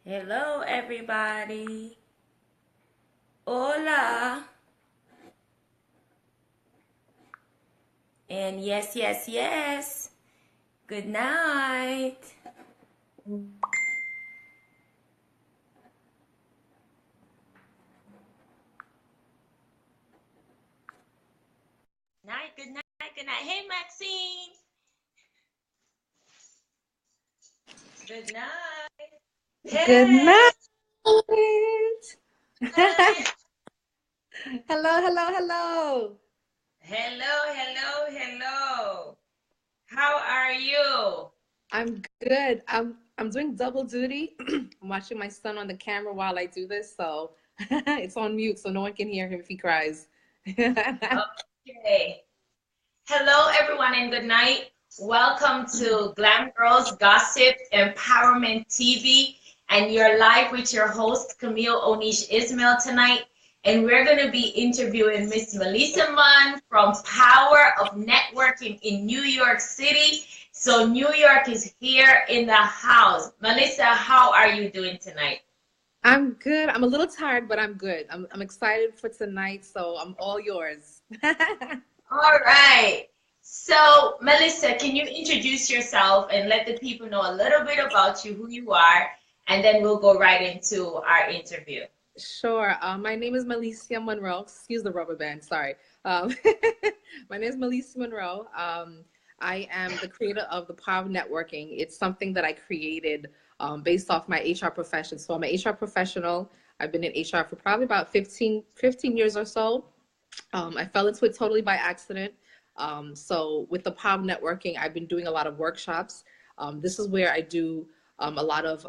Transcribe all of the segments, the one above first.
Hello, everybody. Hola. And yes, yes, yes. Good night. Night, good night, good night. Hey, Maxine. Good night. Good Hey. night. Night. Hello, hello, hello. Hello, hello, hello. How are you? I'm good. I'm doing double duty. I'm watching my son on the camera while I do this, so it's on mute so no one can hear him if he cries. Okay. Hello, everyone, and good night. Welcome to Glam Girls Gossip Empowerment TV, and you're live with your host, Camille Onish Ismail, tonight. And we're going to be interviewing Ms.Melecia Mum from Power of Networking in New York City. So, New York is here in the house. Melissa, how are you doing tonight? I'm good. I'm a little tired, but I'm good. I'm excited for tonight, so I'm all yours. All right. So, Melissa, can you introduce yourself and let the people know a little bit about you, who you are, and then we'll go right into our interview. Sure. My name is Melecia Monroe. Excuse the rubber band. Sorry. Um, my name is Melecia Monroe. I am the creator of the Power of Networking. It's something that I created based off my HR profession. So I'm an HR professional. I've been in HR for probably about 15 years or so. I fell into it totally by accident. So with the POM networking, I've been doing a lot of workshops. This is where I do a lot of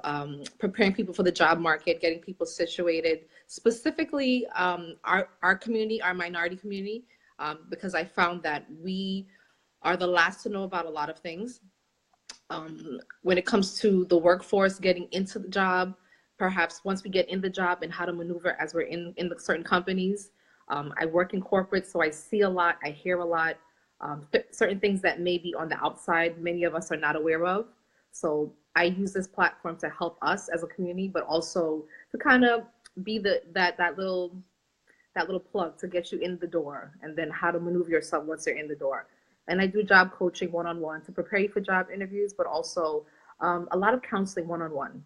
preparing people for the job market, getting people situated, specifically our community, our minority community, because I found that we are the last to know about a lot of things. When it comes to the workforce, getting into the job, perhaps once we get in the job and how to maneuver as we're in the certain companies. I work in corporate, so I see a lot, I hear a lot, certain things that may be on the outside, many of us are not aware of. So I use this platform to help us as a community, but also to kind of be that little plug to get you in the door, and then how to maneuver yourself once you're in the door. And I do job coaching one-on-one to prepare you for job interviews, but also a lot of counseling one-on-one.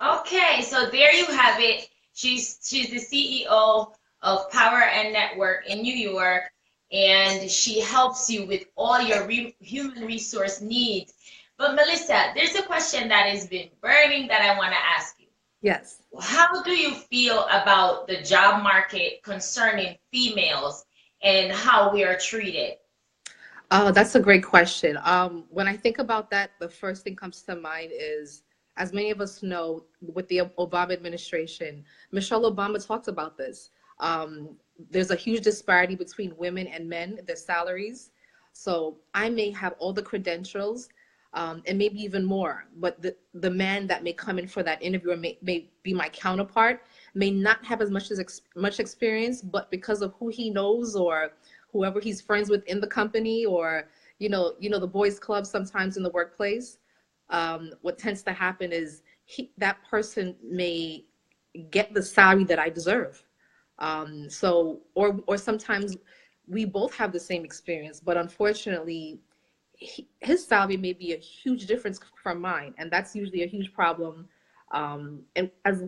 Okay, so there you have it. She's the CEO of Power and Network in New York, and she helps you with all your human resource needs. But Melissa, there's a question that has been burning that I want to ask you. Yes. How do you feel about the job market concerning females and how we are treated? Oh, that's a great question. When I think about that, the first thing comes to mind is, as many of us know, with the Obama administration, Michelle Obama talked about this. There's a huge disparity between women and men, their salaries. So I may have all the credentials, and maybe even more, but the man that may come in for that interview or may be my counterpart may not have as much experience, but because of who he knows or whoever he's friends with in the company, or the boys club sometimes in the workplace, what tends to happen is that person may get the salary that I deserve. Or sometimes we both have the same experience, but unfortunately his salary may be a huge difference from mine, and that's usually a huge problem. And as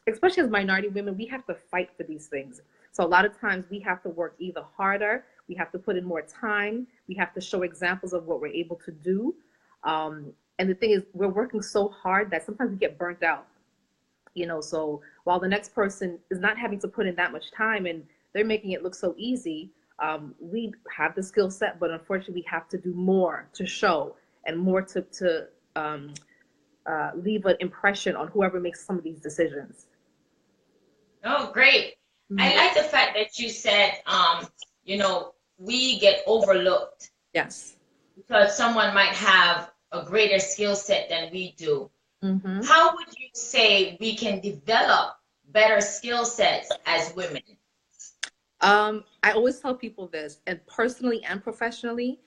especially as minority women, we have to fight for these things. So a lot of times we have to work either harder, we have to put in more time, we have to show examples of what we're able to do. And the thing is, we're working so hard that sometimes we get burnt out. So while the next person is not having to put in that much time and they're making it look so easy, we have the skill set, but unfortunately we have to do more to show and more to leave an impression on whoever makes some of these decisions. Oh, great. I Mhm. like the fact that you said, we get overlooked Yes. because someone might have a greater skill set than we do. Hmm. How would you say we can develop better skill sets as women? I always tell people this, and personally and professionally,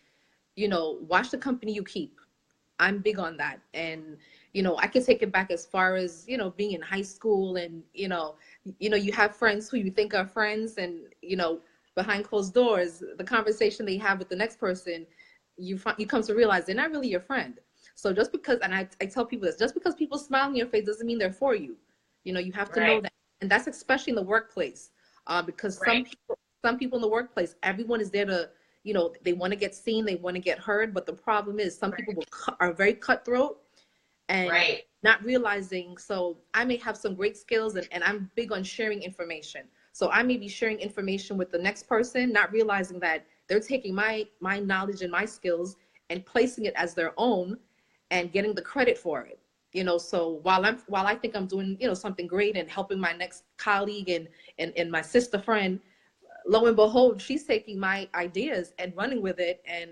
watch the company you keep. I'm big on that. And I can take it back as far as, being in high school, and, you have friends who you think are friends, and, behind closed doors, the conversation they have with the next person, you come to realize they're not really your friend. So just because, and I tell people this, just because people smile in your face doesn't mean they're for you. You have to know Right. that. And that's especially in the workplace, because Right. some people in the workplace, everyone is there to, they want to get seen, they want to get heard. But the problem is some people are very cutthroat and Right. not realizing. So I may have some great skills, and I'm big on sharing information. So I may be sharing information with the next person, not realizing that they're taking my knowledge and my skills and placing it as their own and getting the credit for it. So while I think I'm doing, something great and helping my next colleague and my sister friend, lo and behold, she's taking my ideas and running with it, and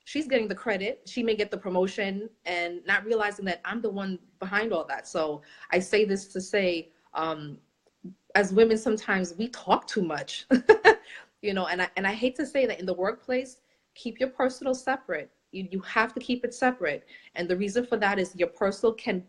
she's getting the credit. She may get the promotion and not realizing that I'm the one behind all that. So I say this to say, as women, sometimes we talk too much, and I hate to say that in the workplace, keep your personal separate. You have to keep it separate. And the reason for that is your personal can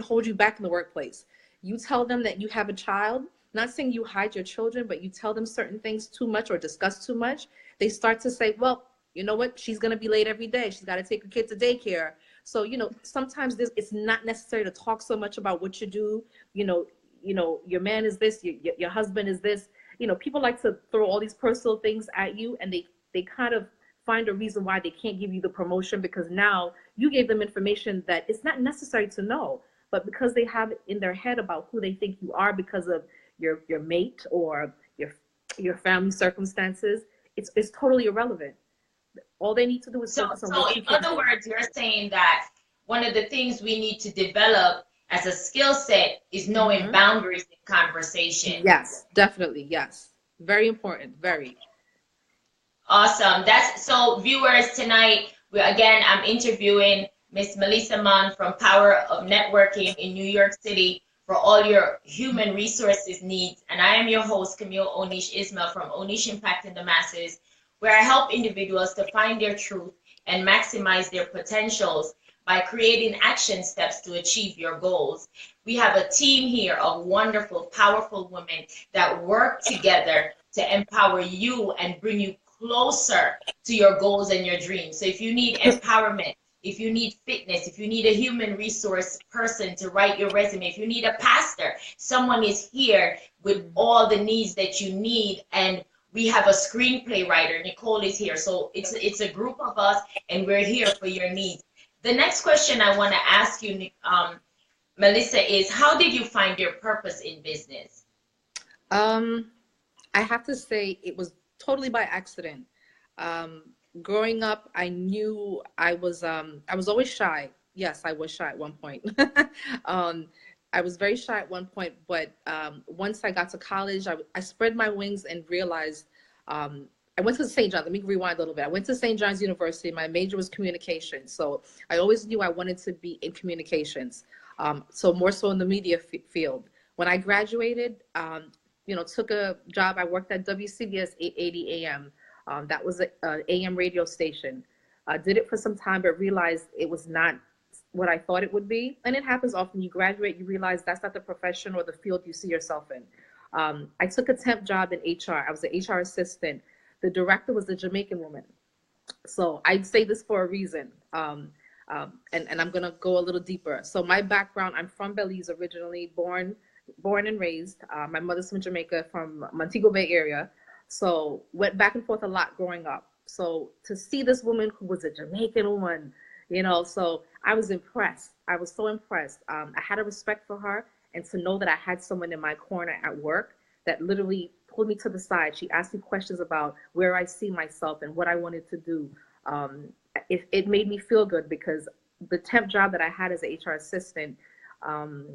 hold you back in the workplace. You tell them that you have a child, not saying you hide your children, but you tell them certain things too much or discuss too much. They start to say, well, you know what? She's going to be late every day. She's got to take her kid to daycare. So, sometimes it's not necessary to talk so much about what you do. Your man is this, your husband is this. People like to throw all these personal things at you, and they kind of find a reason why they can't give you the promotion, because now you gave them information that it's not necessary to know, but because they have it in their head about who they think you are because of your mate or your family circumstances, it's totally irrelevant. All they need to do is So, focus on so what in you can other do. words, you're saying that one of the things we need to develop as a skill set is knowing Hmm. boundaries in conversation. Yes, definitely. Yes. Very important. Very. Awesome. That's so, viewers, tonight I'm interviewing Ms. Melecia Mum from Power of Networking in New York City for all your human resources needs. And I am your host, Camille Onish Ismail from Onish Impacting the Masses, where I help individuals to find their truth and maximize their potentials by creating action steps to achieve your goals. We have a team here of wonderful, powerful women that work together to empower you and bring you closer to your goals and your dreams. So if you need empowerment, if you need fitness, if you need a human resource person to write your resume, if you need a pastor, someone is here with all the needs that you need. And we have a screenplay writer. Nicole is here. So it's a group of us, and we're here for your needs. The next question I want to ask you, Melissa, is how did you find your purpose in business? Um, I have to say it was totally by accident. Um, Growing up, I knew I was always shy. Yes, I was shy at one point. um, I was very shy at one point, but once I got to college, I spread my wings and realized I went to St. John's. Let me rewind a little bit. I went to St. John's University. My major was communications. So I always knew I wanted to be in communications. So more so in the media field. When I graduated, took a job. I worked at WCBS 880 AM. That was an AM radio station. Did it for some time, but realized it was not what I thought it would be. And it happens often. You graduate, you realize that's not the profession or the field you see yourself in. I took a temp job in HR. I was an HR assistant. The director was a Jamaican woman. So I'd say this for a reason. And I'm gonna go a little deeper. So my background, I'm from Belize originally, born and raised. My mother's from Jamaica, from Montego Bay area. So went back and forth a lot growing up. So to see this woman who was a Jamaican woman, so I was impressed. I was so impressed. I had a respect for her, and to know that I had someone in my corner at work that literally pulled me to the side. She asked me questions about where I see myself and what I wanted to do. It made me feel good, because the temp job that I had as an HR assistant, um,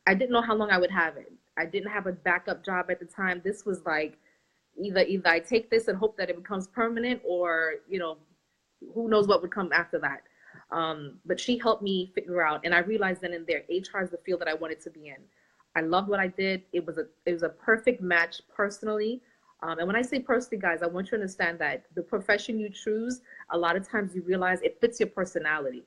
I didn't know how long I would have it. I didn't have a backup job at the time. This was like either I take this and hope that it becomes permanent, or who knows what would come after that. But she helped me figure out, and I realized then and there, HR is the field that I wanted to be in. I loved what I did. It was a perfect match personally. And when I say personally, guys, I want you to understand that the profession you choose, a lot of times you realize it fits your personality.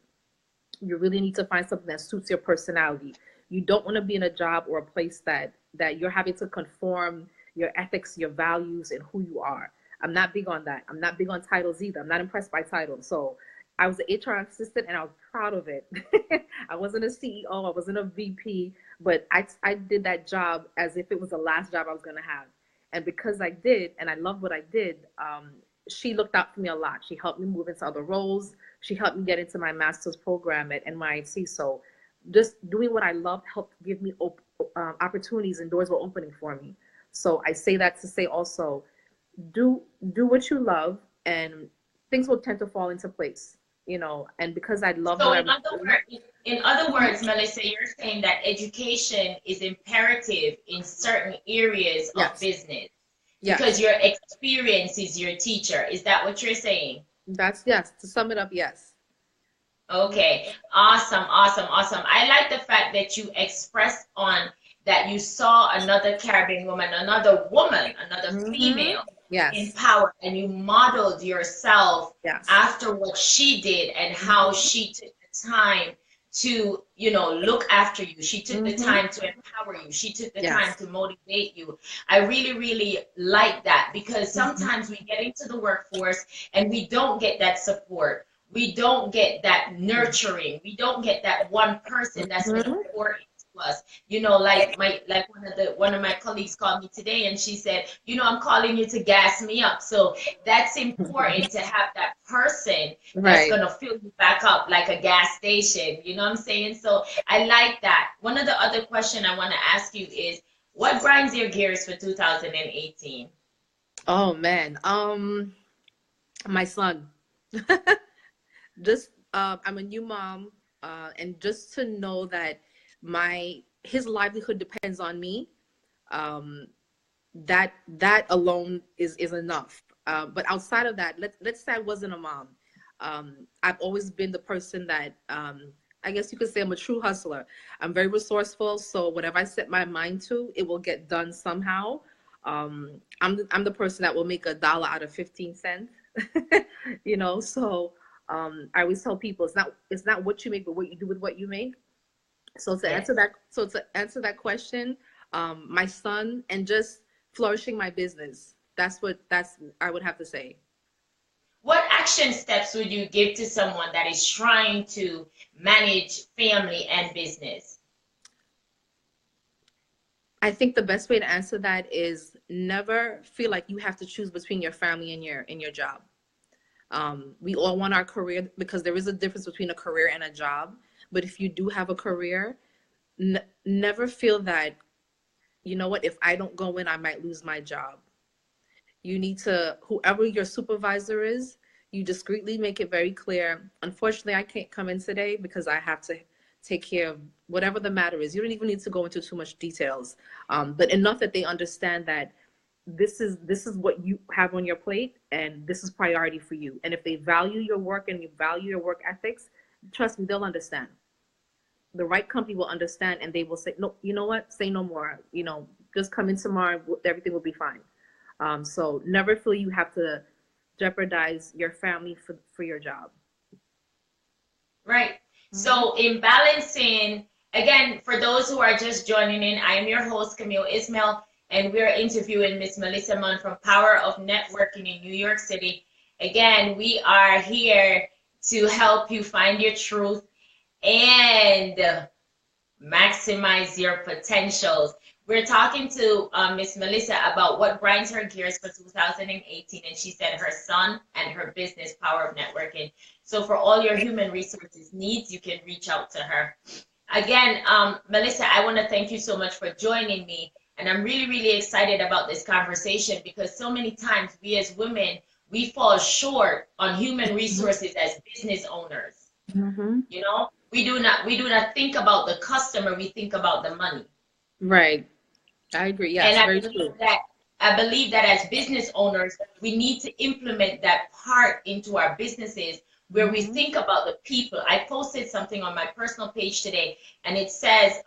You really need to find something that suits your personality. You don't want to be in a job or a place that you're having to conform your ethics, your values, and who you are. I'm not big on that. I'm not big on titles either. I'm not impressed by titles. So I was an HR assistant and I was proud of it. I wasn't a CEO, I wasn't a VP, but I did that job as if it was the last job I was going to have. And because I did, and I loved what I did, she looked out for me a lot. She helped me move into other roles. She helped me get into my master's program at NYC. So just doing what I loved helped give me opportunities, and doors were opening for me. So I say that to say also, do what you love, and things will tend to fall into place, you know. And because I love So what I was doing. in other words, Melissa, you're saying that education is imperative in certain areas of Yes, business because yes, your experience is your teacher. Is that what you're saying? that's, yes, to sum it up, yes. Okay, awesome, awesome, awesome. I like the fact that you expressed on that you saw another Caribbean woman, another Mm-hmm. female in Yes, power, and you modeled yourself yes. after what she did and how Mm-hmm. she took the time to, look after you. She took the Mm-hmm. time to empower you. She took the time Yes. to motivate you. I really, really like that because Mm-hmm. sometimes we get into the workforce and we don't get that support. We don't get that nurturing. We don't get that one person that's going to Mm-hmm. pour into us. Like one of my colleagues called me today and she said, I'm calling you to gas me up. So that's important to have that person that's Right. going to fill you back up like a gas station. You know what I'm saying? So I like that. One of the other question I want to ask you is, what grinds your gears for 2018? Oh man. My son. Just I'm a new mom, and just to know that my his livelihood depends on me, um, that alone is enough. But outside of that, let's say I wasn't a mom. I've always been the person that, I guess you could say I'm a true hustler. I'm very resourceful, so whatever I set my mind to, it will get done somehow. I'm the person that will make $1 out of 15 cents. You know, so I always tell people it's not what you make, but what you do with what you make. Yes. So to answer that question, my son and just flourishing my business. That's I would have to say. What action steps would you give to someone that is trying to manage family and business? I think the best way to answer that is never feel like you have to choose between your family and your job. We all want our career, because there is a difference between a career and a job. But if you do have a career, never feel that, you know what, if I don't go in, I might lose my job. You need to, whoever your supervisor is, you discreetly make it very clear. Unfortunately, I can't come in today because I have to take care of whatever the matter is. You don't even need to go into too much details, but enough that they understand that this is what you have on your plate, and this is priority for you. And if they value your work and you value your work ethics, trust me, they'll understand. The right company will understand, and they will say, no, you know what, say no more. Just come in tomorrow. Everything will be fine. So never feel you have to jeopardize your family for your job. Right. Hmm. So in balancing, again, for those who are just joining in, I am your host, Camille Ismail, and we're interviewing Ms.Melecia Mum from Power of Networking in New York City. Again, we are here to help you find your truth and maximize your potentials. We're talking to Miss Melissa about what grinds her gears for 2018, and she said her son and her business, Power of Networking. So for all your human resources needs, you can reach out to her. Again, Melissa, I want to thank you so much for joining me, and I'm really, really excited about this conversation because so many times we as women, we fall short on human resources as business owners. Hmm. We do not think about the customer, we think about the money. Right. I agree. And Yes, very true. I believe that as business owners, we need to implement that part into our businesses where we Hmm. think about the people. I posted something on my personal page today and it says,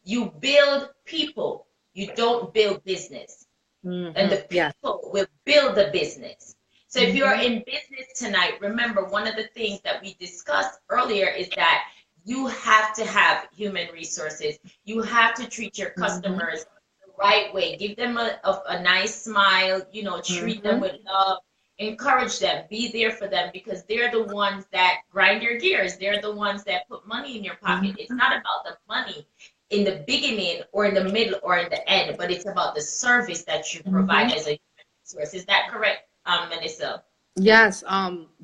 you build people, you don't build business, and Hmm. the Yeah. people will build the business. So if you're Hmm. in business tonight, remember one of the things that we discussed earlier is that you have to have human resources. You have to treat your Mm-hmm. customers the right way. Give them a nice smile, treat them Mm-hmm. with love, encourage them, be there for them because they're the ones that grind your gears. They're the ones that put money in your pocket. It's Mm-hmm. not about the money in the beginning or in the middle or in the end, but it's about the service that you provide Mm-hmm. as a human resource. Is that correct, Melissa? Yes.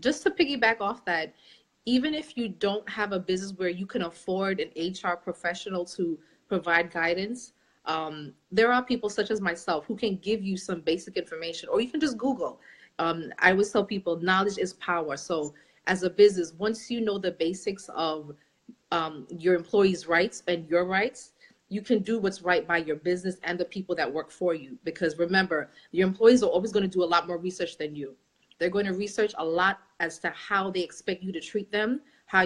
Just to piggyback off that, even if you don't have a business where you can afford an HR professional to provide guidance, there are people such as myself who can give you some basic information, or you can just Google. I always tell people knowledge is power. So, as a business, once you know the basics of your employees' rights and your rights, you can do what's right by your business and the people that work for you. Because remember, your employees are always going to do a lot more research than you. They're going to research a lot as to how they expect you to treat them, how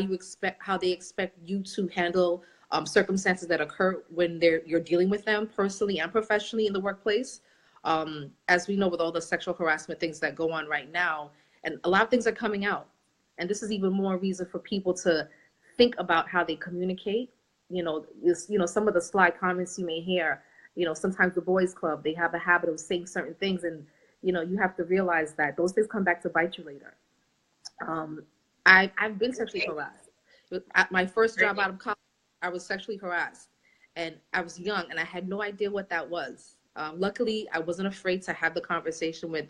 they expect you to handle circumstances that occur when you're dealing with them personally and professionally in the workplace. As we know, with all the sexual harassment things that go on right now, and a lot of things are coming out, and this is even more reason for people to think about how they communicate. Some of the sly comments you may hear. Sometimes the boys club, they have a habit of saying certain things, and you have to realize that those things come back to bite you later. um, I've been sexually Okay. harassed. At my first job Great. out of college, I was sexually harassed, and I was young, and I had no idea what that was. Luckily, I wasn't afraid to have the conversation with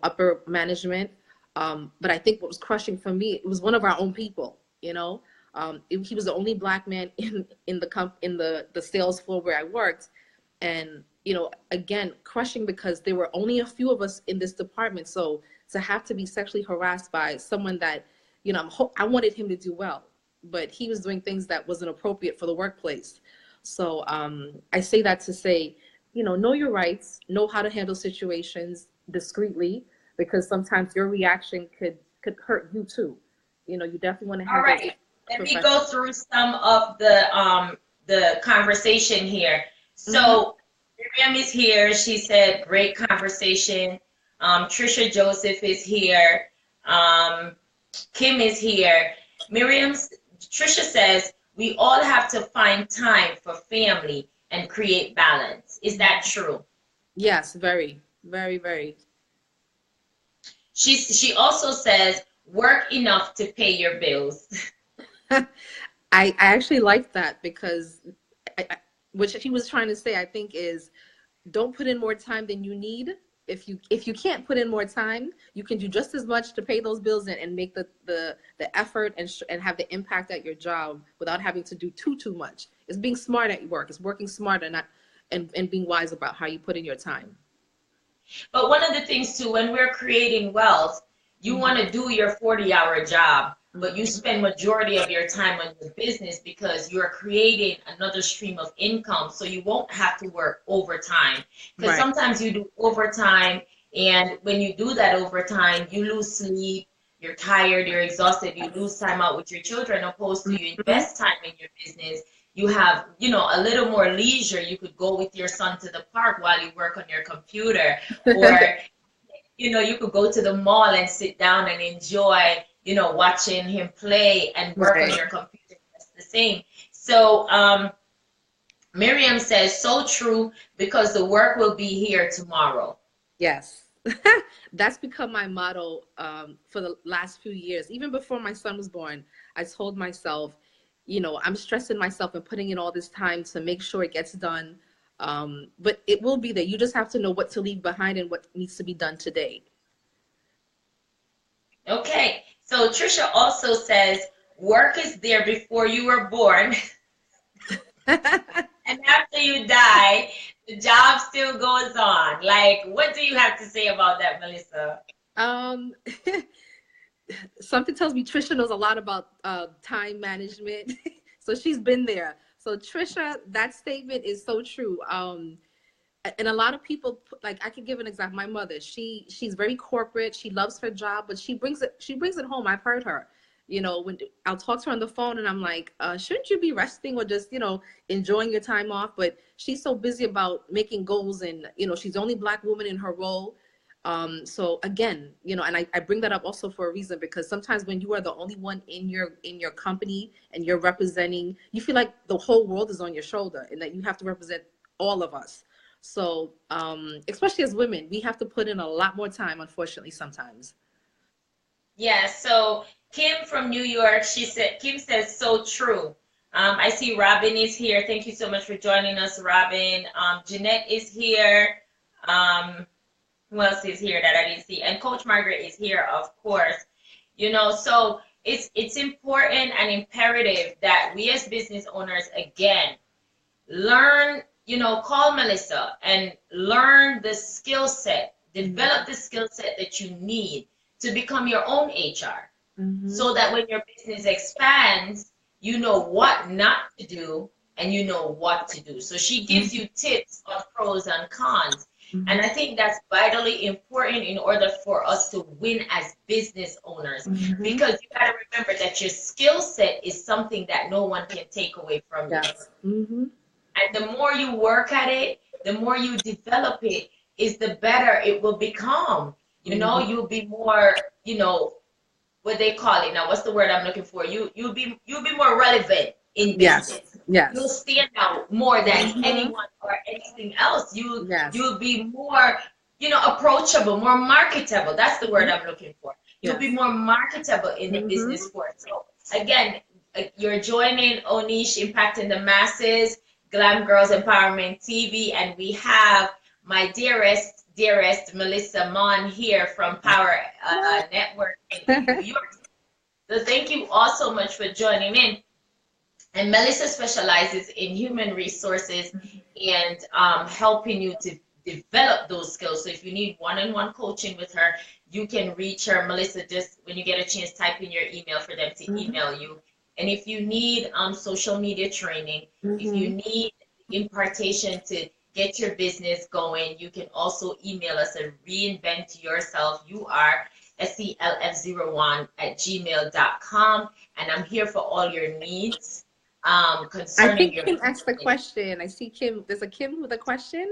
upper management. But I think what was crushing for me, it was one of our own people. He was the only black man in the sales floor where I worked, and again, crushing because there were only a few of us in this department. So to have to be sexually harassed by someone that I wanted him to do well, but he was doing things that wasn't appropriate for the workplace. So I say that to say, know your rights, know how to handle situations discreetly, because sometimes your reaction could hurt you too. You definitely want to All handle it right. Let me professionally. go through some of the conversation here. Hmm. So Miriam is here. She said, great conversation. Trisha Joseph is here. Um, Kim is here. Trisha says, we all have to find time for family and create balance. Is that true? Yes, very, very, very. She also says, work enough to pay your bills. I actually like that because what he was trying to say, I think, is don't put in more time than you need. If you can't put in more time, you can do just as much to pay those bills and make the effort and have the impact at your job without having to do too much. It's being smart at work. It's working smarter, not and being wise about how you put in your time. But one of the things too, when we're creating wealth, you want Hmm. to do your 40-hour job, but you Hmm. spend majority of your time on your business because you're creating another stream of income so you won't have to work overtime. Because Right. sometimes you do overtime, and when you do that overtime, you lose sleep, you're tired, you're exhausted, you lose time out with your children, opposed to you Hmm. invest time in your business. You have, a little more leisure. You could go with your son to the park while you work on your computer, or you could go to the mall and sit down and enjoy, watching him play and work on Right. your computer. That's the same. So Miriam says, so true, because the work will be here tomorrow. Yes. That's become my motto for the last few years. Even before my son was born, I told myself, I'm stressing myself and putting in all this time to make sure it gets done. But it will be there. You just have to know what to leave behind and what needs to be done today. Okay. So Trisha also says, work is there before you were born, and after you die, the job still goes on. Like, what do you have to say about that, Melissa? um, Something tells me Trisha knows a lot about time management. So she's been there. So Trisha, that statement is so true. And a lot of people like I could give an example. My mother, she's very corporate. She loves her job, but she brings it home. I've heard her. When I'll talk to her on the phone and I'm like, shouldn't you be resting or just enjoying your time off? But she's so busy about making goals, and she's the only black woman in her role. So again, and I bring that up also for a reason, because sometimes when you are the only one in your company and you're representing, you feel like the whole world is on your shoulder and that you have to represent all of us. So especially as women, we have to put in a lot more time, unfortunately, sometimes. Yeah, so Kim from New York, Kim says, so true. I see Robin is here. Thank you so much for joining us, Robin. Jeanette is here. Um, who else is here that I didn't see? And Coach Margaret is here, of course. So it's important and imperative that we as business owners, again, learn, call Melissa and learn the skill set, develop the skill set that you need to become your own HR, so that when your business expands, you know what not to do and you know what to do. So she gives you tips on pros and cons. And I think that's vitally important in order for us to win as business owners, because you got to remember that your skill set is something that no one can take away from you. Yes. Mm-hmm. And the more you work at it, the more you develop it, is the better it will become. You'll be more, what they call it now. What's the word I'm looking for? You'll be more relevant in business. Yes. You'll stand out more than anyone or anything else. You'll be more, approachable, more marketable. That's the word I'm looking for. You'll be more marketable in the business force. So again, you're joining Onish Impacting the Masses, Glam Girls Empowerment TV, and we have my dearest Ms.Melecia Mum here from Power Network in New York. So thank you all so much for joining in. And Melissa specializes in human resources and helping you to develop those skills. So if you need one-on-one coaching with her, you can reach her. Melissa, just when you get a chance, type in your email for them to email you. And if you need social media training, if you need impartation to get your business going, you can also email us at reinventyourself@self01@gmail.com. And I'm here for all your needs concerning I think your Kim business. asked the question. I see Kim. There's a Kim with a question.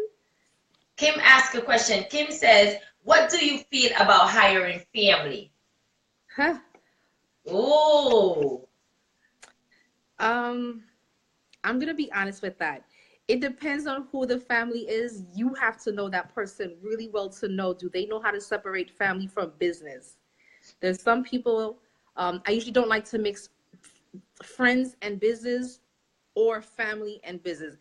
Kim asked a question. Kim says, what do you feel about hiring family? Huh. Oh. I'm gonna be honest with that. It depends on who the family is. You have to know that person really well to know, do they know how to separate family from business? There's some people, I usually don't like to mix friends and business or family and business.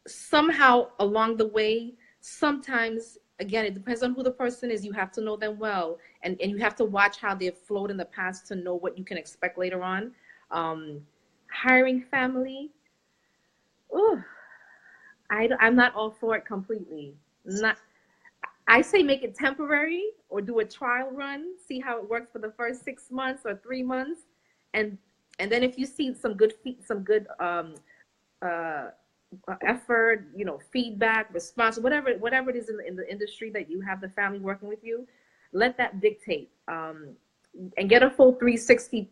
Somehow along the way, sometimes, again, it depends on who the person is. You have to know them well, and you have to watch how they've flowed in the past to know what you can expect later on. Hiring family, ooh, I'm not all for it completely. I say make it temporary or do a trial run, see how it works for the first 6 months or 3 months, and then if you see some good effort, feedback, response, whatever it is in the industry that you have the family working with you, let that dictate. And get a full 360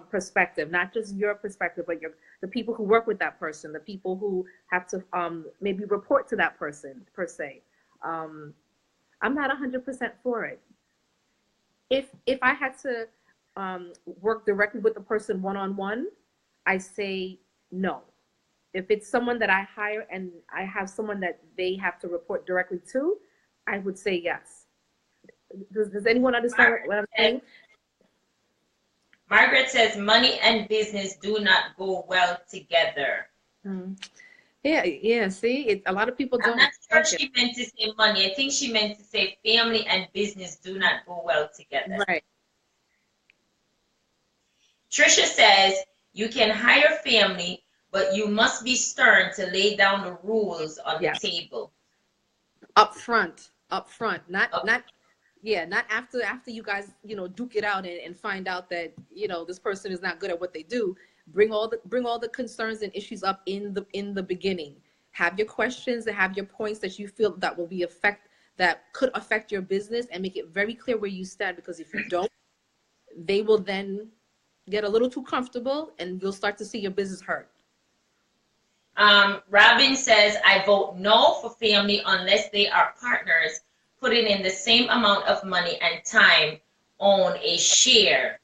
perspective, not just your perspective, but the people who work with that person, the people who have to maybe report to that person per se. I'm not 100% for it. If I had to work directly with the person one-on-one, I say no. If it's someone that I hire and I have someone that they have to report directly to, I would say yes. Does anyone understand what I'm saying? Margaret says money and business do not go well together. Yeah. See, a lot of people don't. I'm not sure she meant to say money. I think she meant to say family and business do not go well together. Right. Trisha says you can hire family, but you must be stern to lay down the rules on the table. Up front, not after you guys duke it out and find out that this person is not good at what they do. Bring all the concerns and issues up in the beginning. Have your questions and have your points that you feel that could affect your business, and make it very clear where you stand, because if you don't, they will then get a little too comfortable and you'll start to see your business hurt. Robin says, I vote no for family unless they are partners putting in the same amount of money and time on a share?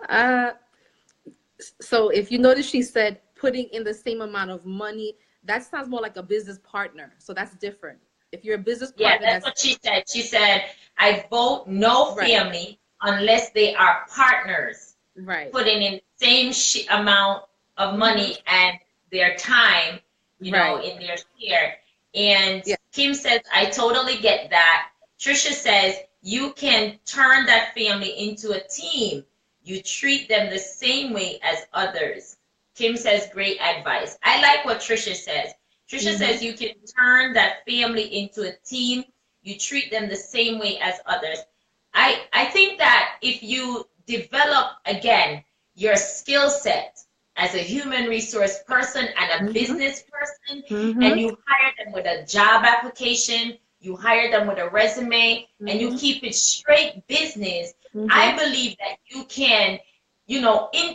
uh, so if you notice, she said putting in the same amount of money. That sounds more like a business partner. So that's different. If you're a business Yeah, partner, that's that's what she said. She said, I vote no right, family unless they are partners, right, putting in the same amount of hmm money and their time, right. in their share. And Yeah, Kim says, I totally get that. Trisha says, you can turn that family into a team. You treat them the same way as others. Kim says, great advice. I like what Trisha says. Trisha hmm says you can turn that family into a team. You treat them the same way as others. I think that if you develop again your skill set as a human resource person and a hmm business person, and hmm you hire them with a job application, you hire them with a resume, and you hmm keep it straight business, hmm I believe that you can,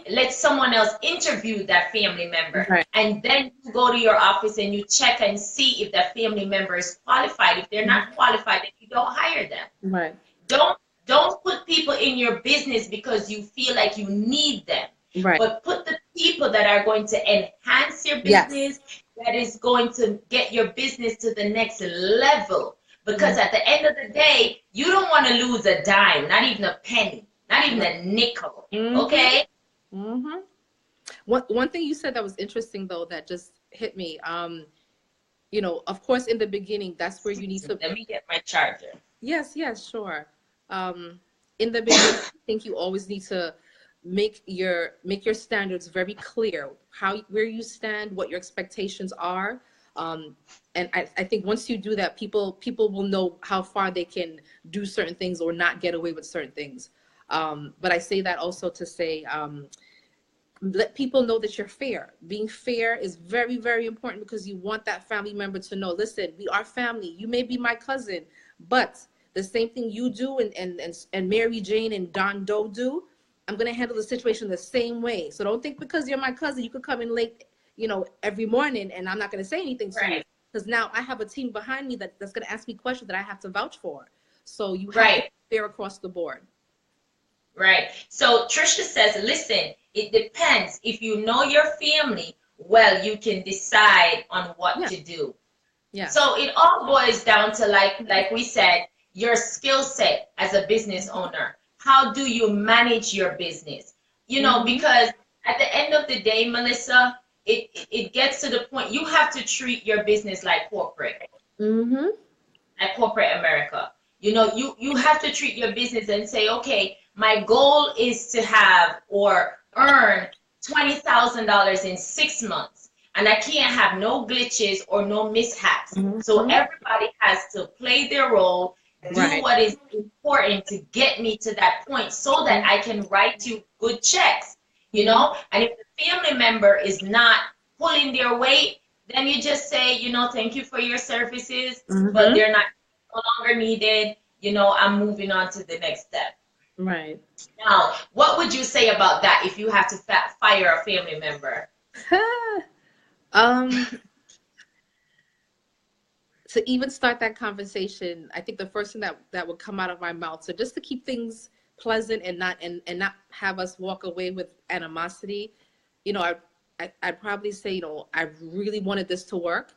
let someone else interview that family member. right, And then you go to your office and you check and see if that family member is qualified. If they're not qualified, then you don't hire them. right, Don't don't put people in your business because you feel like you need them, right. but put the people that are going to enhance your Yes. business, that is going to get your business to the next level. Because Mhm. at the end of the day, you don't want to lose a dime, not even a penny, not even Right. a nickel. hmm Okay? hmm one thing you said that was interesting though that just hit me. Of course, in the beginning, that's where you need to. Let me get my charger. Yes, yes, sure. Um, in the beginning, I think you always need to make your standards very clear, where you stand, what your expectations are. Um, and I think once you do that, people will know how far they can do certain things or not get away with certain things. But I say that also to say, let people know that you're fair. Being fair is very, very important because you want that family member to know, listen, we are family. You may be my cousin, but the same thing you do and Mary Jane and Don Doe do, I'm going to handle the situation the same way. So don't think because you're my cousin, you could come in late, every morning and I'm not going to say anything to you. Right. Because now I have a team behind me that's going to ask me questions that I have to vouch for. So you have to Right. be fair across the board. Right. So Trisha says, listen, it depends. If you know your family well, you can decide on what Yeah. to do. Yes. So it all boils down to like we said, your skill set as a business owner. How do you manage your business? Mm-hmm. Because at the end of the day, Melissa, it gets to the point you have to treat your business Mm-hmm. like corporate America. You have to treat your business and say, okay, my goal is to have or earn $20,000 in 6 months, and I can't have no glitches or no mishaps. So Mm-hmm. everybody has to play their role, do Right. what is important to get me to that point, so that I can write you good checks. Mm-hmm. And if the family member is not pulling their weight, then you just say, thank you for your services, but Mm-hmm. they're not no longer needed. I'm moving on to the next step. Right. Now, what would you say about that if you have to fire a family member? um, to even start that conversation, I think the first thing that would come out of my mouth, so just to keep things pleasant and not have us walk away with animosity, I'd probably say, I really wanted this to work.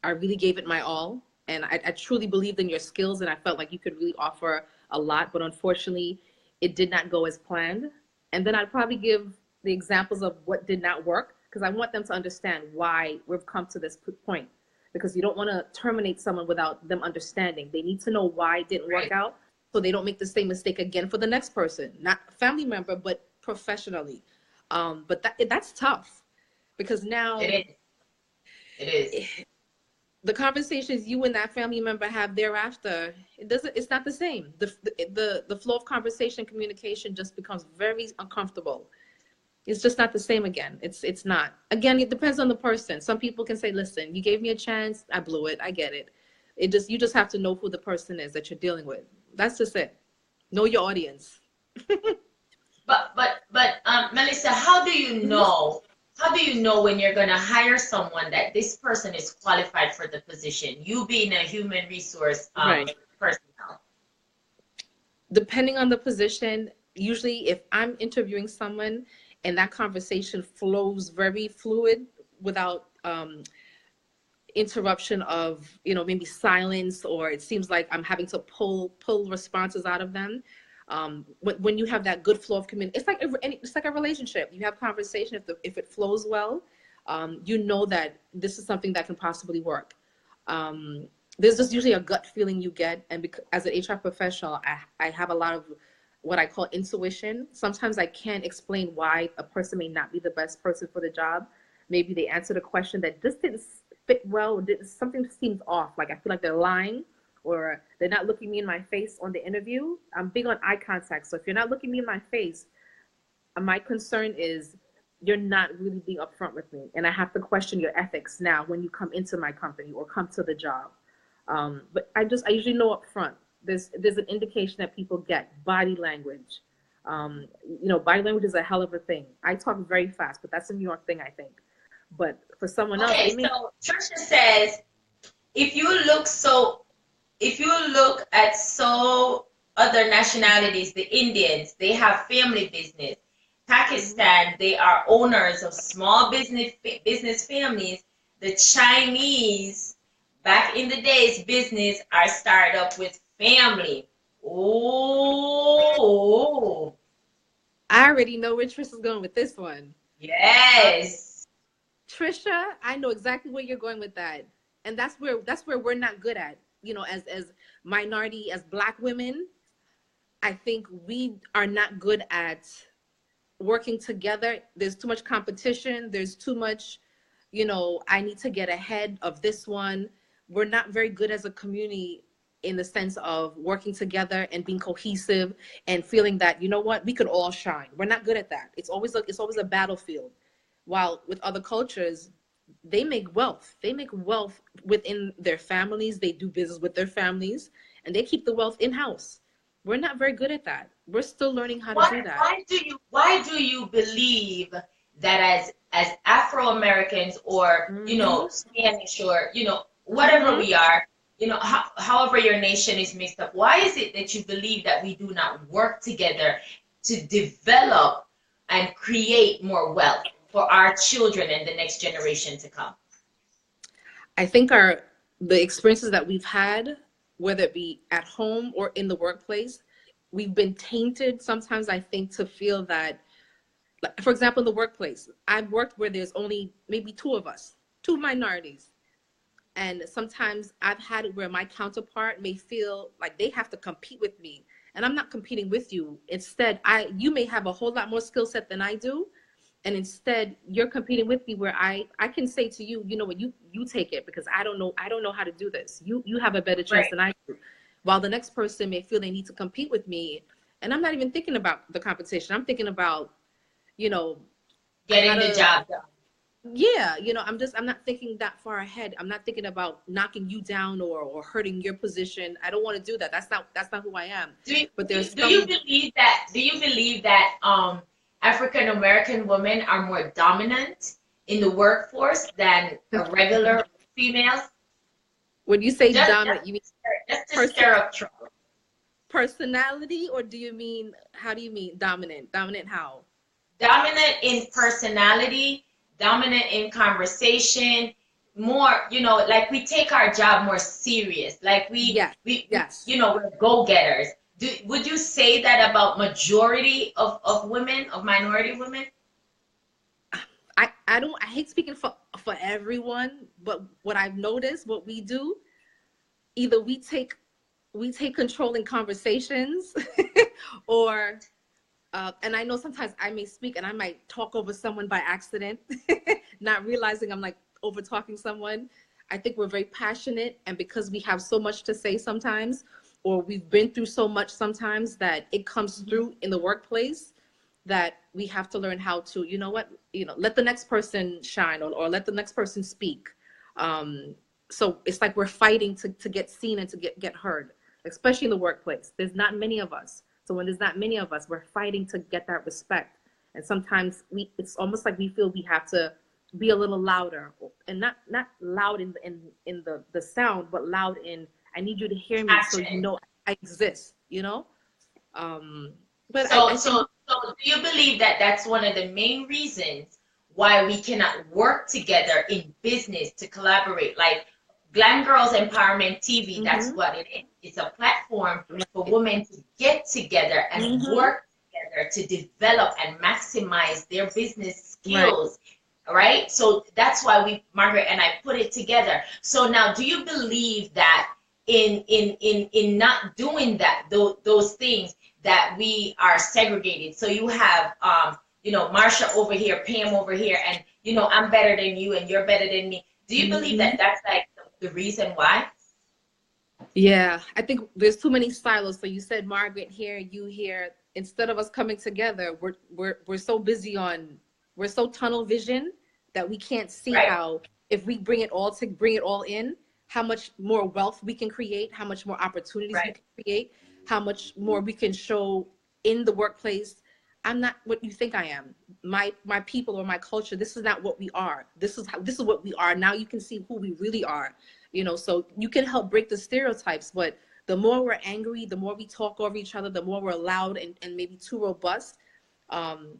I really gave it my all, and I truly believed in your skills, and I felt like you could really offer a lot, but unfortunately, it did not go as planned. And then I'd probably give the examples of what did not work, because I want them to understand why we've come to this point. Because you don't want to terminate someone without them understanding. They need to know why it didn't work Right. out, so they don't make the same mistake again for the next person, not a family member, but professionally. But that's tough because It now is. It is. the conversations you and that family member have thereafter, it's not the same. The flow of conversation, communication just becomes very uncomfortable. It's just not the same again. It's not. Again, it depends on the person. Some people can say, listen, you gave me a chance, I blew it, I get it. You just have to know who the person is that you're dealing with. That's just it. Know your audience. But Melissa, how do you Mhm. know how do you know when you're going to hire someone that this person is qualified for the position? You being a human resource Right. personnel. Depending on the position, usually if I'm interviewing someone and that conversation flows very fluid without interruption of, maybe silence, or it seems like I'm having to pull responses out of them. When you have that good flow of communication, it's like a relationship. You have conversation. If it flows well, you know that this is something that can possibly work. There's just usually a gut feeling you get, and because, as an HR professional, I have a lot of what I call intuition. Sometimes I can't explain why a person may not be the best person for the job. Maybe they answered a question that just didn't fit well. Something seems off. Like I feel like they're lying, or they're not looking me in my face on the interview. I'm big on eye contact. So if you're not looking me in my face, my concern is you're not really being upfront with me. And I have to question your ethics now when you come into my company or come to the job. But I usually know up front. There's an indication that people get body language. Body language is a hell of a thing. I talk very fast, but that's a New York thing, I think. But for someone else, Okay, so Trisha says, if you look at other nationalities, the Indians, they have family business. Pakistan, they are owners of small business families. The Chinese, back in the days, business are started up with family. Oh, I already know where Trisha's going with this one. Yes. Trisha, I know exactly where you're going with that. And that's where we're not good at. As minority, as Black women, I think we are not good at working together. There's too much competition. There's too much, I need to get ahead of this one. We're not very good as a community in the sense of working together and being cohesive and feeling that, we could all shine. We're not good at that. It's always a battlefield. While with other cultures, they make wealth. They make wealth within their families. They do business with their families, and they keep the wealth in-house. We're not very good at that. We're still learning how to do that. Why do you believe that as Afro Americans, or Spanish, or whatever we are, however your nation is mixed up, why is it that you believe that we do not work together to develop and create more wealth for our children and the next generation to come? I think the experiences that we've had, whether it be at home or in the workplace, we've been tainted sometimes, I think, to feel that, like, for example, in the workplace, I've worked where there's only maybe two of us, two minorities. And sometimes I've had it where my counterpart may feel like they have to compete with me. And I'm not competing with you. Instead, you may have a whole lot more skill set than I do. And instead, you're competing with me, where I can say to you, what, you take it, because I don't know how to do this. You have a better chance than I do. While the next person may feel they need to compete with me. And I'm not even thinking about the competition. I'm thinking about, getting the job done. Yeah, I'm not thinking that far ahead. I'm not thinking about knocking you down or hurting your position. I don't want to do that. That's not who I am. Do you believe that African American women are more dominant in the workforce than regular females? When you say dominant, you mean just to stir up trouble? Personality, or how do you mean dominant? Dominant how? Dominant in personality, dominant in conversation, more, like we take our job more serious. Like yes. we're go-getters. Would you say that about majority of women, of minority women? I hate speaking for everyone, but what I've noticed, what we do, either we take control in conversations or and I know sometimes I may speak and I might talk over someone by accident, not realizing I'm like over talking someone. I think we're very passionate, and because we have so much to say sometimes, or we've been through so much sometimes, that it comes through in the workplace, that we have to learn how to, let the next person shine, or let the next person speak. So it's like we're fighting to get seen and to get heard, especially in the workplace. There's not many of us. So when there's not many of us, we're fighting to get that respect. And sometimes it's almost like we feel we have to be a little louder, and not loud in the sound, but loud in, I need you to hear me so you Action. know I exist, you know? But So, I think, so do you believe that that's one of the main reasons why we cannot work together in business to collaborate? Like Glam Girls Empowerment TV, that's mm-hmm, what it is. It's a platform for women to get together and mm-hmm, work together to develop and maximize their business right. skills. All right. So that's why Margaret and I put it together. So now, do you believe that in not doing that, those things, that we are segregated? So you have Marsha over here, Pam over here, and I'm better than you and you're better than me. Do you believe Mm-hmm. that that's like the reason why? Yeah, I think there's too many silos. So you said Margaret here, you here. Instead of us coming together, we're so busy on, we're so tunnel vision that we can't see Right, how, if we bring it all in, how much more wealth we can create, how much more opportunities we right, can create, how much more we can show in the workplace. I'm not what you think I am. My people or my culture, this is not what we are. This is what we are. Now you can see who we really are. So you can help break the stereotypes, but the more we're angry, the more we talk over each other, the more we're loud and maybe too robust.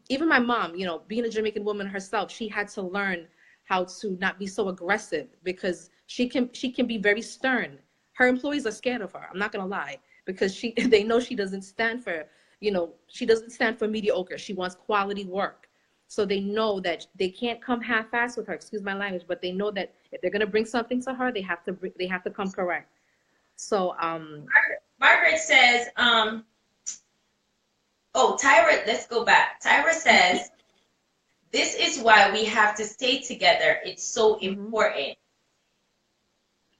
Even my mom, being a Jamaican woman herself, she had to learn how to not be so aggressive, because she can be very stern. Her employees are scared of her. I'm not gonna lie, because they know she doesn't stand for mediocre. She wants quality work. So they know that they can't come half-assed with her. Excuse my language, but they know that if they're gonna bring something to her, they have to come correct. So Margaret says, oh, Tyra, let's go back. Tyra says, this is why we have to stay together. It's so mhm. important.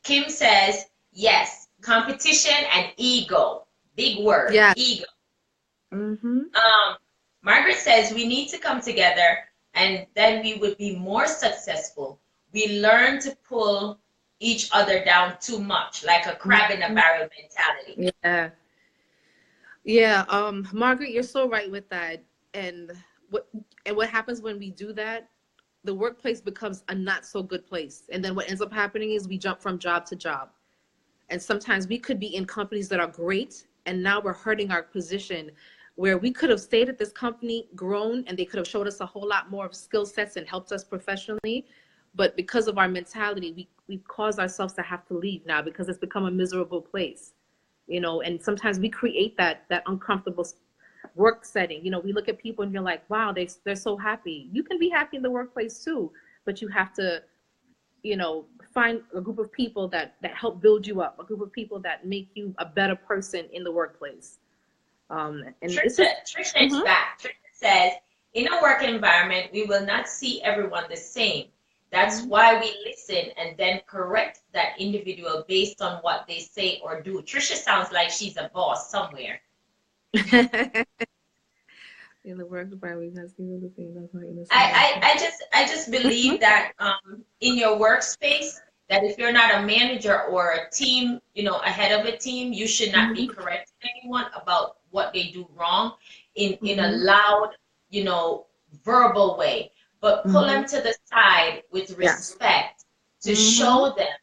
Kim says, yes, competition and ego. Big word, Yeah. ego. Hmm. Margaret says we need to come together and then we would be more successful. We learn to pull each other down too much, like a crab in a barrel mentality. Yeah. Yeah, Margaret, you're so right with that. And what what happens when we do that? The workplace becomes a not so good place. And then what ends up happening is we jump from job to job. And sometimes we could be in companies that are great, and now we're hurting our position, where we could have stayed at this company, grown, and they could have showed us a whole lot more of skill sets and helped us professionally. But because of our mentality, we've caused ourselves to have to leave now, because it's become a miserable place. And sometimes we create that uncomfortable work setting. We look at people and you're like, wow, they're so happy. You can be happy in the workplace too, but you have to, find a group of people that help build you up, a group of people that make you a better person in the workplace. And it's just, Trisha is mhm. back. Trisha says, in a work environment, we will not see everyone the same. That's why we listen and then correct that individual based on what they say or do. Trisha sounds like she's a boss somewhere. In the work environment, we have to the same. That's not in the same. I just believe that in your workspace, that if you're not a manager or a team, a head of a team, you should not be Mhm. correcting anyone about what they do wrong in a Mhm. loud, verbal way, but pull them Mhm. to the side with Yes. respect to Mhm. show them,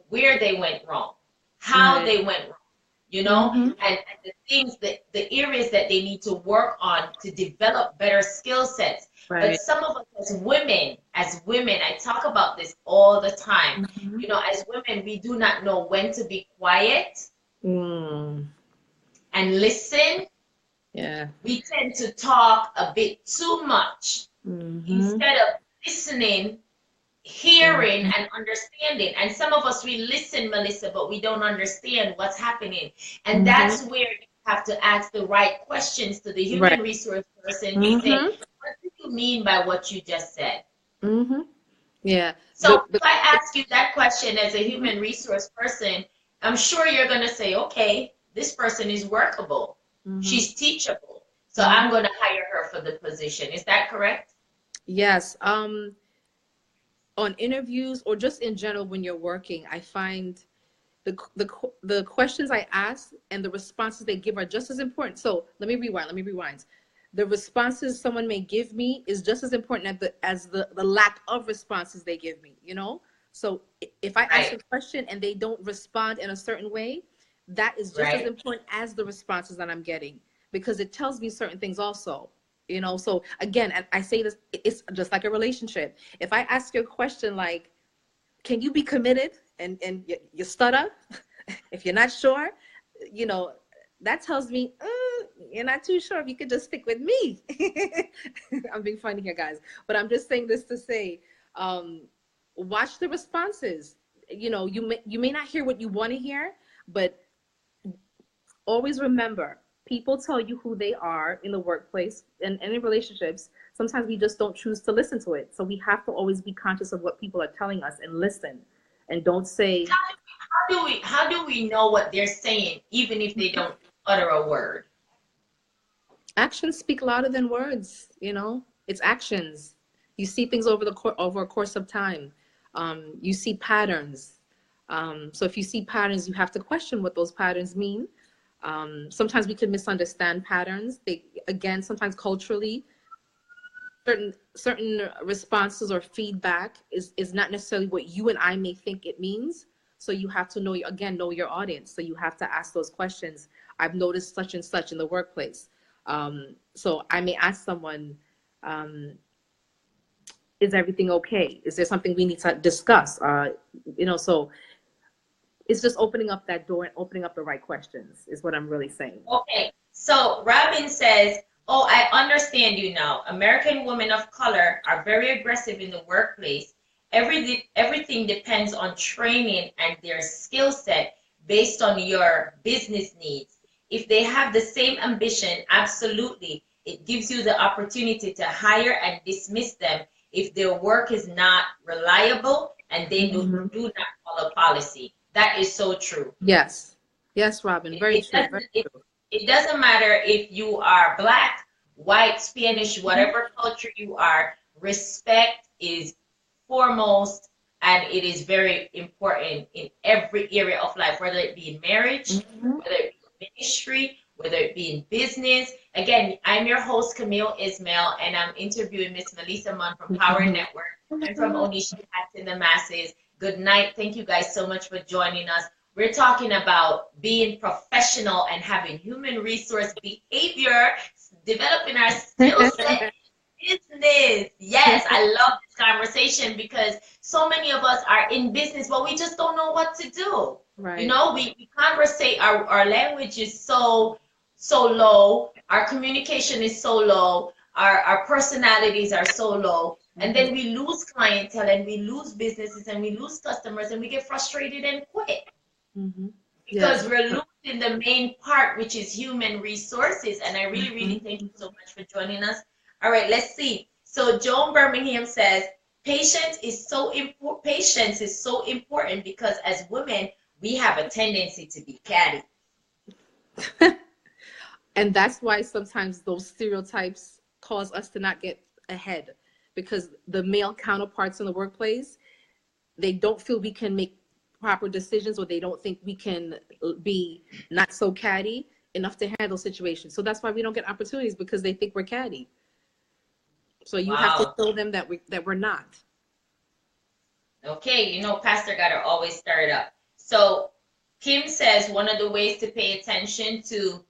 where they went wrong, how Right. they went wrong, Mhm. and the things that the areas that they need to work on to develop better skill sets. But Right. some of us as women, I talk about this all the time. Mhm. As women, we do not know when to be quiet Mm. and listen. Yeah. We tend to talk a bit too much Mhm. instead of listening, hearing, Mhm. and understanding. And some of us, we listen, Melissa, but we don't understand what's happening. And Mhm. that's where you have to ask the right questions to the Right. human resource person to say, Mhm. what do you mean by what you just said? Mhm. Yeah. So The if I ask you that question as a Mhm. human resource person, I'm sure you're going to say, okay, this person is workable. Mhm. She's teachable. So I'm Mhm. going to hire her for the position. Is that correct? Yes. On interviews or just in general when you're working, I find the questions I ask and the responses they give are just as important. So let me rewind. the responses someone may give me is just as important as the lack of responses they give me, you know? So if I ask a question and they don't respond in a certain way, that is just as important as the responses that I'm getting, because it tells me certain things also, you know? So again, and I say this, it's just like a relationship. If I ask you a question like, can you be committed? And you stutter, if you're not sure, you know, that tells me you're not too sure if you could just stick with me. I'm being funny here, guys, but I'm just saying this to say, watch the responses. You know, you may not hear what you want to hear, but always remember, people tell you who they are in the workplace and in relationships. Sometimes we just don't choose to listen to it. So we have to always be conscious of what people are telling us and listen, and don't say. How do we know what they're saying, even if they don't utter a word? Actions speak louder than words. You know, it's actions. You see things over over a course of time. You see patterns. So if you see patterns, you have to question what those patterns mean. Sometimes we can misunderstand patterns. Again, sometimes culturally, certain responses or feedback is not necessarily what you and I may think it means. So you have to know your audience. So you have to ask those questions. I've noticed such and such in the workplace. So I may ask someone, is everything okay? Is there something we need to discuss? You know, so it's just opening up that door and opening up the right questions is what I'm really saying. Okay, so Robin says, oh, I understand you now. American women of color are very aggressive in the workplace. Everything depends on training and their skill set based on your business needs. If they have the same ambition, absolutely, it gives you the opportunity to hire and dismiss them if their work is not reliable and they do not follow policy. That is so true. Yes. Yes, Robin. Very true. It doesn't matter if you are Black, white, Spanish, whatever culture you are, respect is foremost, and it is very important in every area of life, whether it be in marriage, whether it be in ministry, whether it be in business. Again, I'm your host, Camille Ismail, and I'm interviewing Ms.Melecia Mum from Power Network and from Onish in the Masses. Good night. Thank you guys so much for joining us. We're talking about being professional and having human resource behavior, developing our skill set business. Yes, I love this conversation because so many of us are in business, but we just don't know what to do. Right. You know, we conversate, our language is so low, our communication is so low, our personalities are so low, and then we lose clientele and we lose businesses and we lose customers and we get frustrated and quit. Because we're losing the main part, which is human resources. And I really, really thank you so much for joining us. All right, let's see. So Joan Birmingham says, patience is so important because as women, we have a tendency to be catty. And that's why sometimes those stereotypes cause us to not get ahead, because the male counterparts in the workplace, they don't feel we can make proper decisions, or they don't think we can be not so catty enough to handle situations. So that's why we don't get opportunities, because they think we're catty. So you have to show them that we're not. Okay, you know, Pastor gotta always start up. So Kim says one of the ways to pay attention to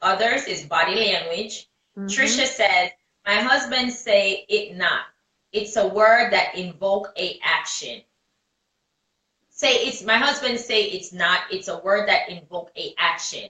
others is body language. Trisha says, my husband say it not. It's a word that invoke a action. My husband say it's not. It's a word that invoke a action.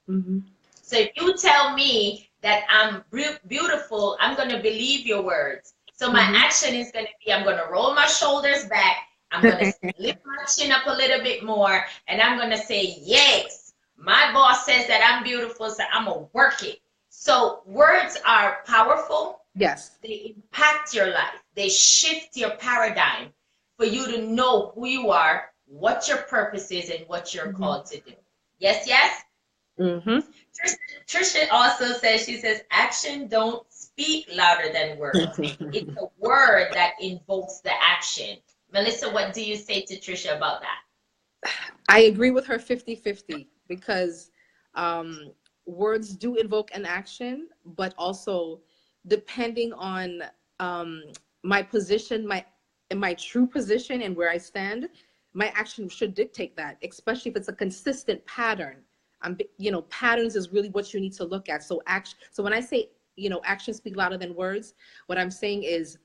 So if you tell me that I'm beautiful, I'm going to believe your words. So my action is going to be, I'm going to roll my shoulders back. I'm going to lift my chin up a little bit more. And I'm going to say, yes, my boss says that I'm beautiful, so I'm going to work it. So words are powerful. Yes. They impact your life. They shift your paradigm for you to know who you are, what your purpose is, and what you're called to do. Yes, yes? Trisha also says, she says, action don't speak louder than words. It's a word that invokes the action. Melissa, what do you say to Trisha about that? I agree with her 50-50, because words do invoke an action, but also depending on um, my position, my true position and where I stand, my action should dictate that, especially if it's a consistent pattern. Patterns is really what you need to look at. So action. So when I say, actions speak louder than words, what I'm saying is,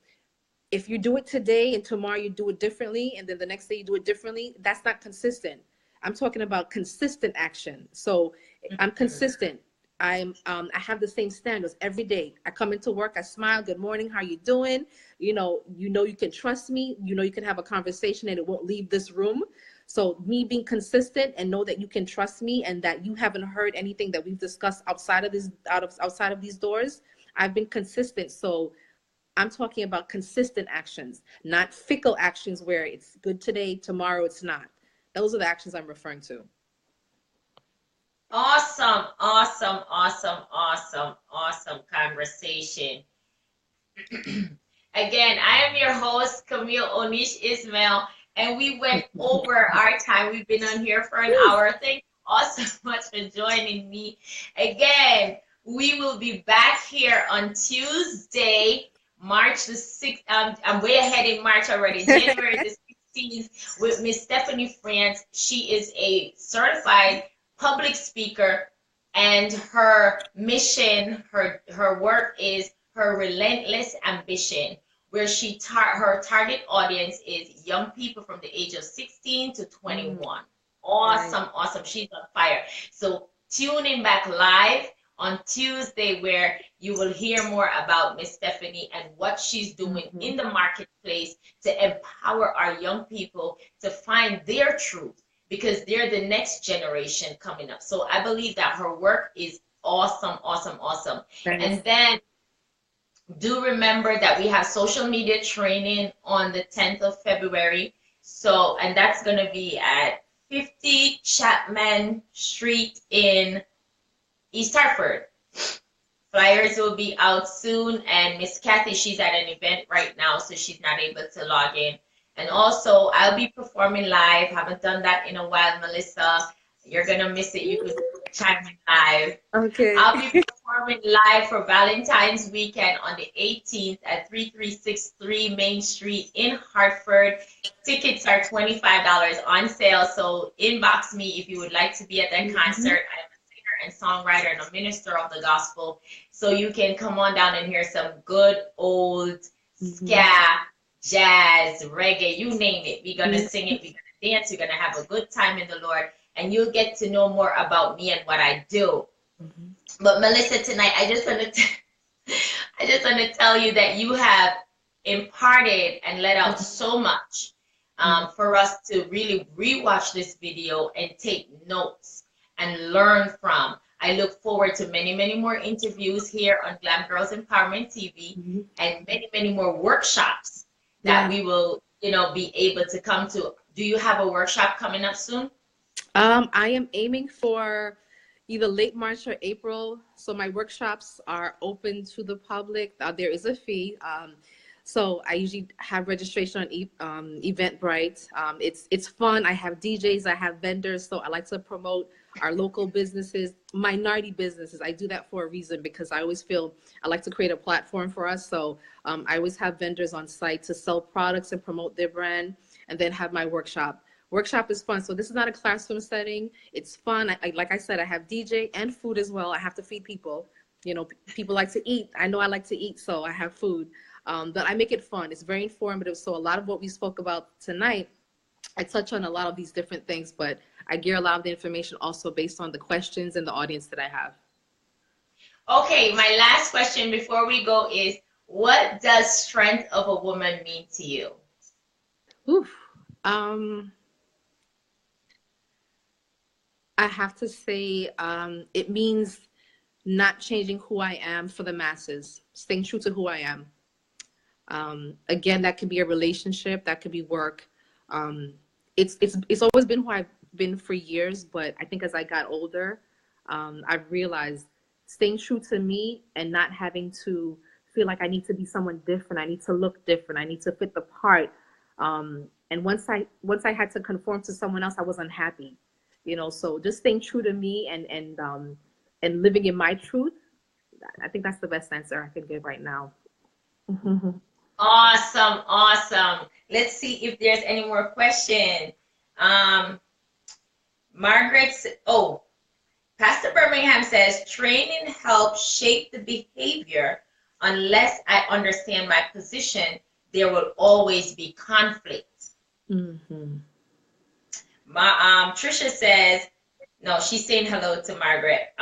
if you do it today and tomorrow you do it differently, and then the next day you do it differently, that's not consistent. I'm talking about consistent action. So I'm consistent. I have the same standards every day. I come into work, I smile, good morning, how you doing? You can trust me, you can have a conversation and it won't leave this room. So me being consistent and know that you can trust me and that you haven't heard anything that we've discussed outside of these doors. I've been consistent. So I'm talking about consistent actions, not fickle actions where it's good today, tomorrow it's not. Those are the actions I'm referring to. Awesome, awesome, awesome, awesome, awesome conversation. Again, I am your host, Camille Onish Ismail, and we went over our time. We've been on here for an hour. Thank you all so much for joining me. Again, we will be back here on Tuesday, March the 6th. I'm way ahead in March already, January the 16th, with Miss Stephanie France. She is a certified public speaker, and her mission, her work is her relentless ambition, where her target audience is young people from the age of 16 to 21. Awesome, right. Awesome. She's on fire. So tune in back live on Tuesday, where you will hear more about Miss Stephanie and what she's doing in the marketplace to empower our young people to find their truth, because they're the next generation coming up. So I believe that her work is awesome, awesome, awesome. Thanks. And then do remember that we have social media training on the 10th of February. So, and that's going to be at 50 Chapman Street in East Hartford. Flyers will be out soon, and Miss Kathy, she's at an event right now, so she's not able to log in. And also, I'll be performing live. Haven't done that in a while, Melissa. You're gonna miss it. You could chime in live. Okay. I'll be performing live for Valentine's weekend on the 18th at 3363 Main Street in Hartford. Tickets are $25 on sale, so inbox me if you would like to be at that concert. I'm a singer and songwriter and a minister of the gospel, so you can come on down and hear some good old ska, jazz, reggae, you name it. We're going to sing it, we're going to dance, we're going to have a good time in the Lord, and you'll get to know more about me and what I do. But Melissa, tonight, I just want to tell you that you have imparted and let out so much for us to really rewatch this video and take notes and learn from. I look forward to many, many more interviews here on Glam Girls Empowerment TV and many, many more workshops that we will, be able to come to. Do you have a workshop coming up soon? I am aiming for either late March or April. So my workshops are open to the public. There is a fee. So I usually have registration on Eventbrite. It's fun. I have DJs, I have vendors. So I like to promote our local businesses, minority businesses. I do that for a reason, because I always feel I like to create a platform for us. So I always have vendors on site to sell products and promote their brand, and then have my workshop. Workshop is fun. So this is not a classroom setting. It's fun. Like I said, I have DJ and food as well. I have to feed people. People like to eat. I know I like to eat, so I have food. But I make it fun. It's very informative. So a lot of what we spoke about tonight, I touch on a lot of these different things, but I gear a lot of the information also based on the questions and the audience that I have. Okay, my last question before we go is, what does strength of a woman mean to you? Oof. I have to say, it means not changing who I am for the masses, staying true to who I am. Again, that could be a relationship, that could be work. It's always been who I've been for years, but I think as I got older, I've realized staying true to me and not having to feel like I need to be someone different. I need to look different. I need to fit the part. And once I had to conform to someone else, I was unhappy. So just staying true to me and and living in my truth. I think that's the best answer I can give right now. Awesome, awesome. Let's see if there's any more question. Um, oh, Pastor Birmingham says training helps shape the behavior. Unless I understand my position, there will always be conflict. Mm-hmm. Trisha says, no, she's saying hello to Margaret.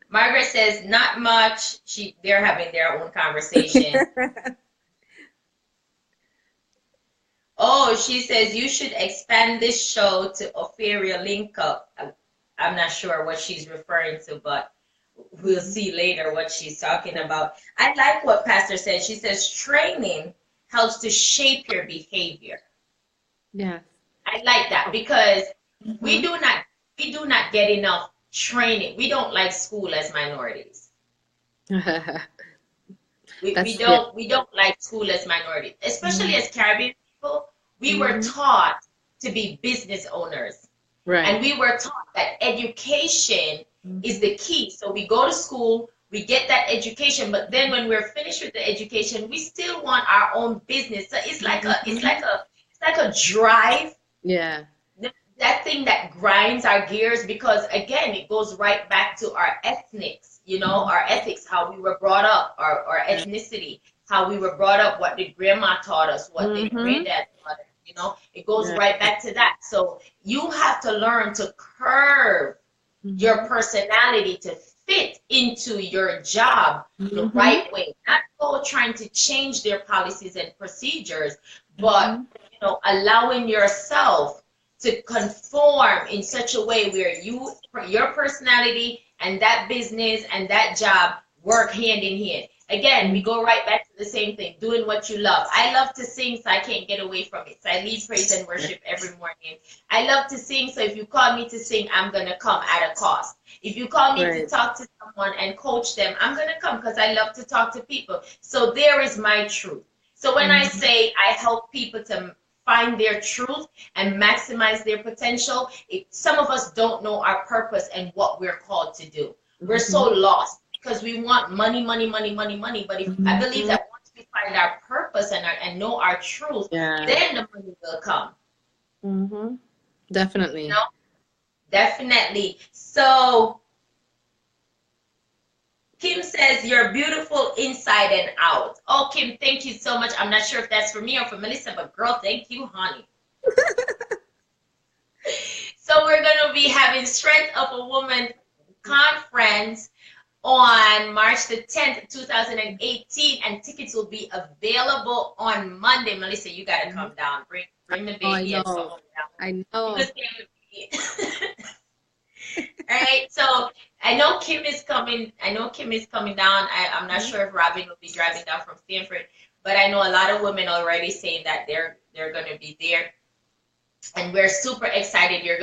Margaret says, not much. They're having their own conversation. Oh, she says you should expand this show to Ophelia Link Up. I'm not sure what she's referring to, but we'll see later what she's talking about. I like what Pastor said. She says training helps to shape your behavior. Yes. I like that because we do not get enough training. We don't like school as minorities. we don't like school as minorities, especially as Caribbean people. We were taught to be business owners. Right. And we were taught that education is the key. So we go to school, we get that education, but then when we're finished with the education, we still want our own business. So it's like a drive. Yeah. That thing that grinds our gears, because again, it goes right back to our ethnics, our ethics, how we were brought up, our ethnicity, how we were brought up, what did grandma taught us, what did granddad taught us. It goes right back to that. So you have to learn to curve your personality to fit into your job the right way. Not go trying to change their policies and procedures, but allowing yourself to conform in such a way where your personality and that business and that job work hand in hand. Again, we go right back to the same thing, doing what you love. I love to sing, so I can't get away from it. So I lead praise and worship every morning. I love to sing, so if you call me to sing, I'm going to come at a cost. If you call me to talk to someone and coach them, I'm going to come because I love to talk to people. So there is my truth. So when I say I help people to find their truth and maximize their potential, some of us don't know our purpose and what we're called to do. We're so lost because we want money. But I believe that once we find our purpose and know our truth, then the money will come. Definitely. Definitely. So Kim says, you're beautiful inside and out. Oh, Kim, thank you so much. I'm not sure if that's for me or for Melissa, but girl, thank you, honey. So we're going to be having Strength of a Woman conference on March the 10th, 2018, and tickets will be available on Monday. Melissa, you got to come down. Bring the baby and someone down. I know. All right, so I know Kim is coming down. I'm not sure if Robin will be driving down from Stanford, but I know a lot of women already saying that they're going to be there, and we're super excited. You're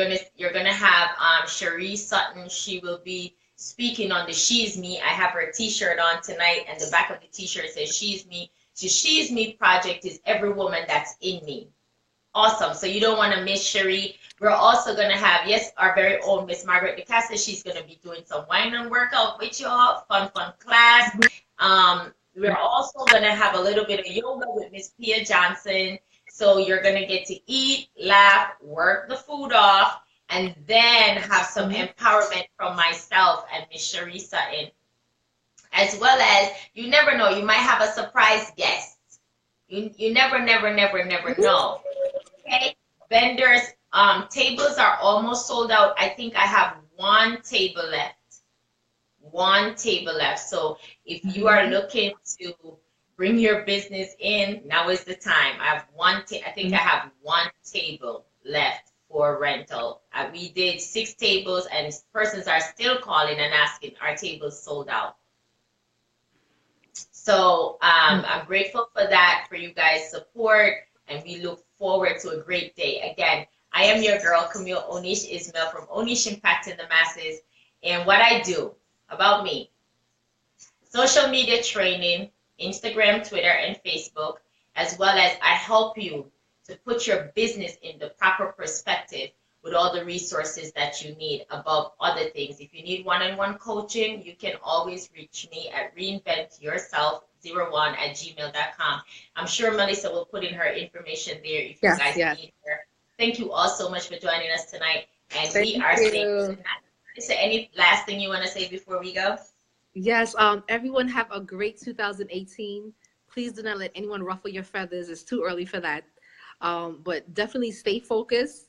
gonna have Cherie Sutton. She will be speaking on the She's Me. I have her T-shirt on tonight, and the back of the T-shirt says She's Me. So She's Me project is every woman that's in me. Awesome. So you don't want to miss Cherie. We're also going to have, our very own Miss Margaret DeCassa. She's going to be doing some wine and workout with y'all. Fun class. We're also going to have a little bit of yoga with Miss Pia Johnson. So you're going to get to eat, laugh, work the food off, and then have some empowerment from myself and Miss Cherie Sutton. As well as, you never know, you might have a surprise guest. You never know. Okay, vendors, tables are almost sold out. I think I have one table left. So if you are looking to bring your business in, now is the time. I have I have one table left for rental. We did 6 tables, and persons are still calling and asking, our tables sold out. So I'm grateful for that, for you guys' support, and we look forward to a great day. Again, I am your girl, Camille Onish Ismail from Onish Impacting the Masses. And what I do about me, social media training, Instagram, Twitter, and Facebook, as well as I help you to put your business in the proper perspective with all the resources that you need above other things. If you need one-on-one coaching, you can always reach me at reinventyourself01@gmail.com. I'm sure Melissa will put in her information there if you Yes, guys yes. need her. Thank you all so much for joining us tonight. And we Thank are saying, you. is there any last thing you want to say before we go? Yes, everyone have a great 2018. Please do not let anyone ruffle your feathers. It's too early for that. But definitely stay focused,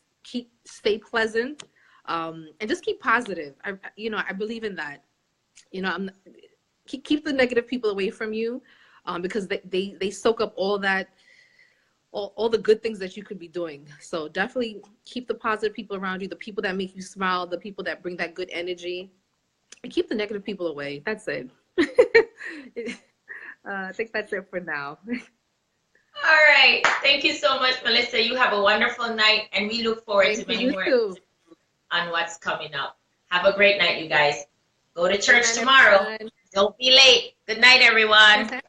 stay pleasant, and just keep positive. I believe in that. Keep the negative people away from you, because they soak up all that, all the good things that you could be doing. So definitely keep the positive people around you, the people that make you smile, the people that bring that good energy. Keep the negative people away. That's it. I think that's it for now. All right. Thank you so much, Melissa. You have a wonderful night, and we look forward to many more on what's coming up. Have a great night, you guys. Go to church tomorrow. Don't be late. Good night, everyone.